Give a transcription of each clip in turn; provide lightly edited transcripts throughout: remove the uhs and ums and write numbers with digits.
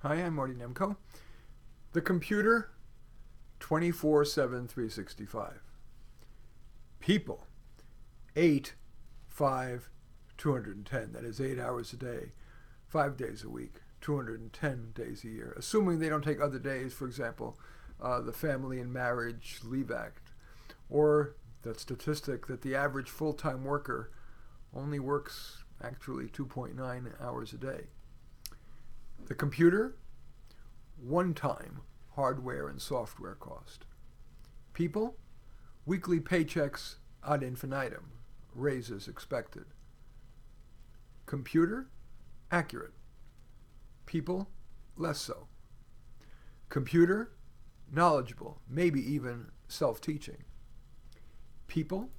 Hi, I'm Marty Nemko. The computer, 24/7, 365. People, 8, 5, 210. That is 8 hours a day, 5 days a week, 210 days a year. Assuming they don't take other days, for example, the Family and Marriage Leave Act, or that statistic that the average full-time worker only works actually 2.9 hours a day. The computer, one-time hardware and software cost. People, weekly paychecks ad infinitum, raises expected. Computer, accurate. People, less so. Computer, knowledgeable, maybe even self-teaching. People,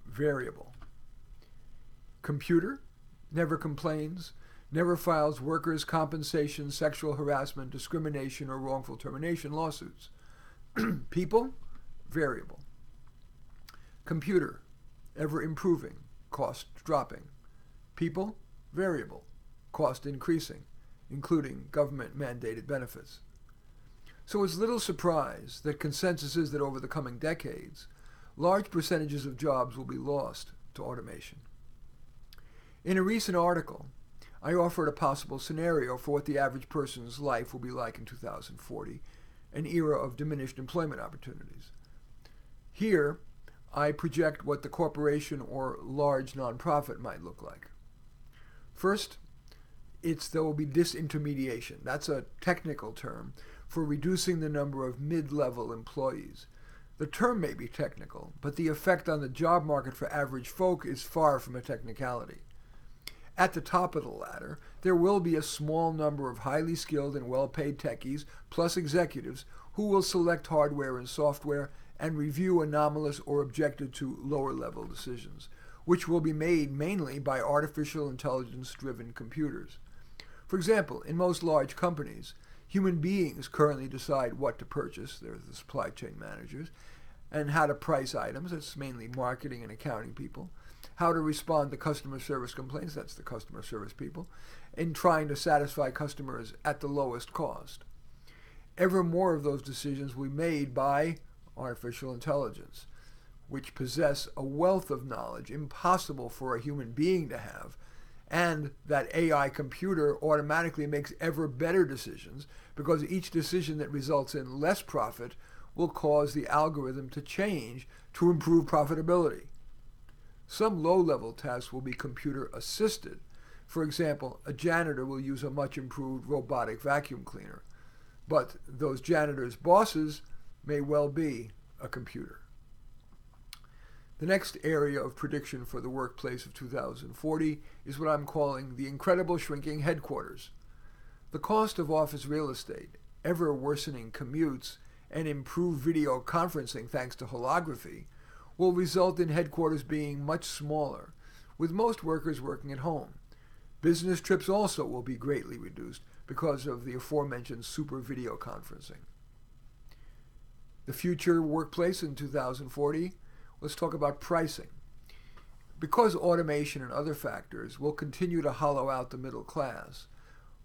variable. Computer, never complains, never files workers' compensation, sexual harassment, discrimination, or wrongful termination lawsuits. People, variable. Computer, ever improving, cost dropping. People, variable, cost increasing, including government-mandated benefits. So it's little surprise that consensus is that over the coming decades, large percentages of jobs will be lost to automation. In a recent article, I offered a possible scenario for what the average person's life will be like in 2040, an era of diminished employment opportunities. Here, I project what the corporation or large nonprofit might look like. First, there will be disintermediation. That's a technical term for reducing the number of mid-level employees. The term may be technical, but the effect on the job market for average folk is far from a technicality. At the top of the ladder, there will be a small number of highly skilled and well-paid techies, plus executives, who will select hardware and software and review anomalous or objected to lower-level decisions, which will be made mainly by artificial intelligence-driven computers. For example, in most large companies, human beings currently decide what to purchase, they're the supply chain managers, and how to price items, that's mainly marketing and accounting people, how to respond to customer service complaints, that's the customer service people, in trying to satisfy customers at the lowest cost. Ever more of those decisions will be made by artificial intelligence, which possess a wealth of knowledge impossible for a human being to have, and that AI computer automatically makes ever better decisions because each decision that results in less profit will cause the algorithm to change to improve profitability. Some low-level tasks will be computer-assisted. For example, a janitor will use a much-improved robotic vacuum cleaner, but those janitors' bosses may well be a computer. The next area of prediction for the workplace of 2040 is what I'm calling the incredible shrinking headquarters. The cost of office real estate, ever-worsening commutes, and improved video conferencing thanks to holography will result in headquarters being much smaller, with most workers working at home. Business trips also will be greatly reduced because of the aforementioned super video conferencing. The future workplace in 2040, let's talk about pricing. Because automation and other factors will continue to hollow out the middle class,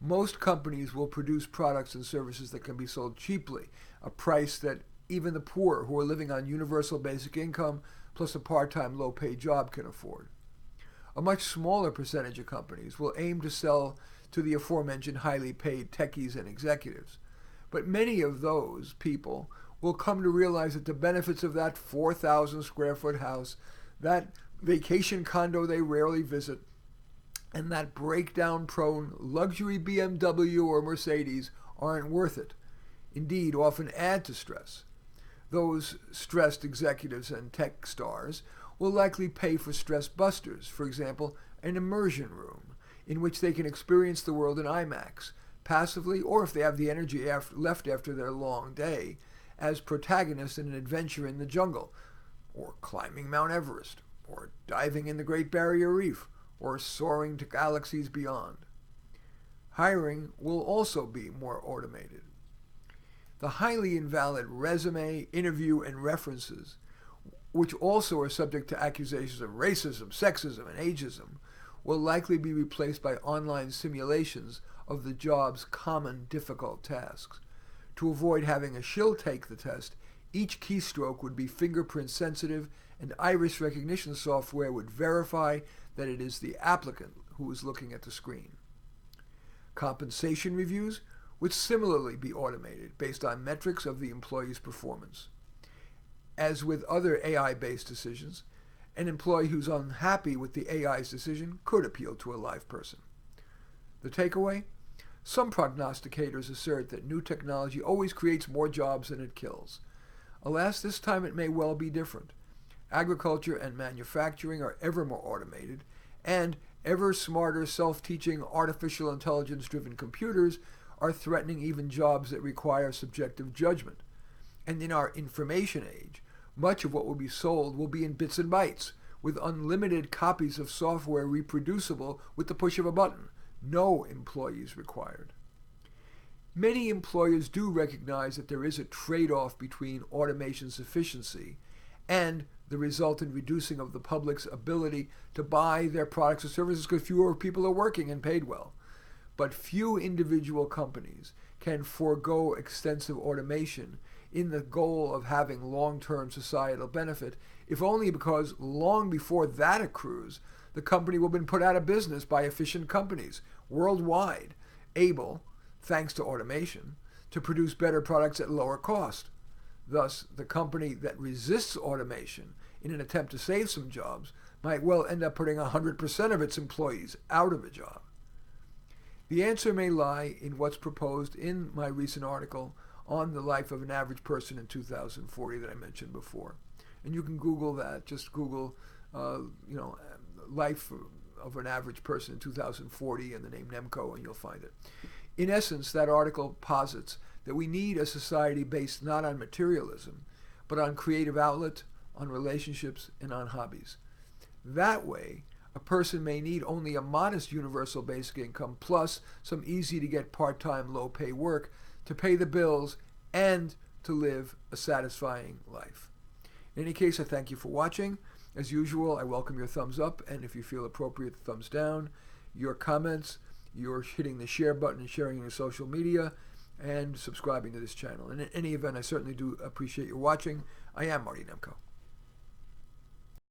most companies will produce products and services that can be sold cheaply, a price that even the poor who are living on universal basic income plus a part-time low-paid job can afford. A much smaller percentage of companies will aim to sell to the aforementioned highly paid techies and executives, but many of those people will come to realize that the benefits of that 4,000 square foot house, that vacation condo they rarely visit, and that breakdown-prone luxury BMW or Mercedes aren't worth it. Indeed, often add to stress. Those stressed executives and tech stars will likely pay for stress busters, for example, an immersion room in which they can experience the world in IMAX, passively, or if they have the energy left after their long day, as protagonists in an adventure in the jungle, or climbing Mount Everest, or diving in the Great Barrier Reef, or soaring to galaxies beyond. Hiring will also be more automated. The highly invalid resume, interview, and references, which also are subject to accusations of racism, sexism, and ageism, will likely be replaced by online simulations of the job's common difficult tasks. To avoid having a shill take the test, each keystroke would be fingerprint sensitive, and iris recognition software would verify that it is the applicant who is looking at the screen. Compensation reviews would similarly be automated based on metrics of the employee's performance. As with other AI-based decisions, an employee who's unhappy with the AI's decision could appeal to a live person. The takeaway? Some prognosticators assert that new technology always creates more jobs than it kills. Alas, this time it may well be different. Agriculture and manufacturing are ever more automated, and ever smarter self-teaching artificial intelligence-driven computers are threatening even jobs that require subjective judgment. And in our information age, much of what will be sold will be in bits and bytes, with unlimited copies of software reproducible with the push of a button. No employees required. Many employers do recognize that there is a trade-off between automation's efficiency and the resultant reducing of the public's ability to buy their products or services because fewer people are working and paid well. But few individual companies can forego extensive automation in the goal of having long-term societal benefit, if only because long before that accrues, the company will have been put out of business by efficient companies worldwide, able, thanks to automation, to produce better products at lower cost. Thus, the company that resists automation in an attempt to save some jobs might well end up putting 100% of its employees out of a job. The answer may lie in what's proposed in my recent article on the life of an average person in 2040 that I mentioned before. And you can Google that. Just Google, life of an average person in 2040 and the name Nemco, and you'll find it. In essence, that article posits that we need a society based not on materialism, but on creative outlet, on relationships, and on hobbies. That way, a person may need only a modest universal basic income plus some easy-to-get part-time, low-pay work to pay the bills and to live a satisfying life. In any case, I thank you for watching. As usual, I welcome your thumbs up, and if you feel appropriate, thumbs down, your comments, your hitting the share button and sharing in your social media, and subscribing to this channel. And in any event, I certainly do appreciate your watching. I am Marty Nemco.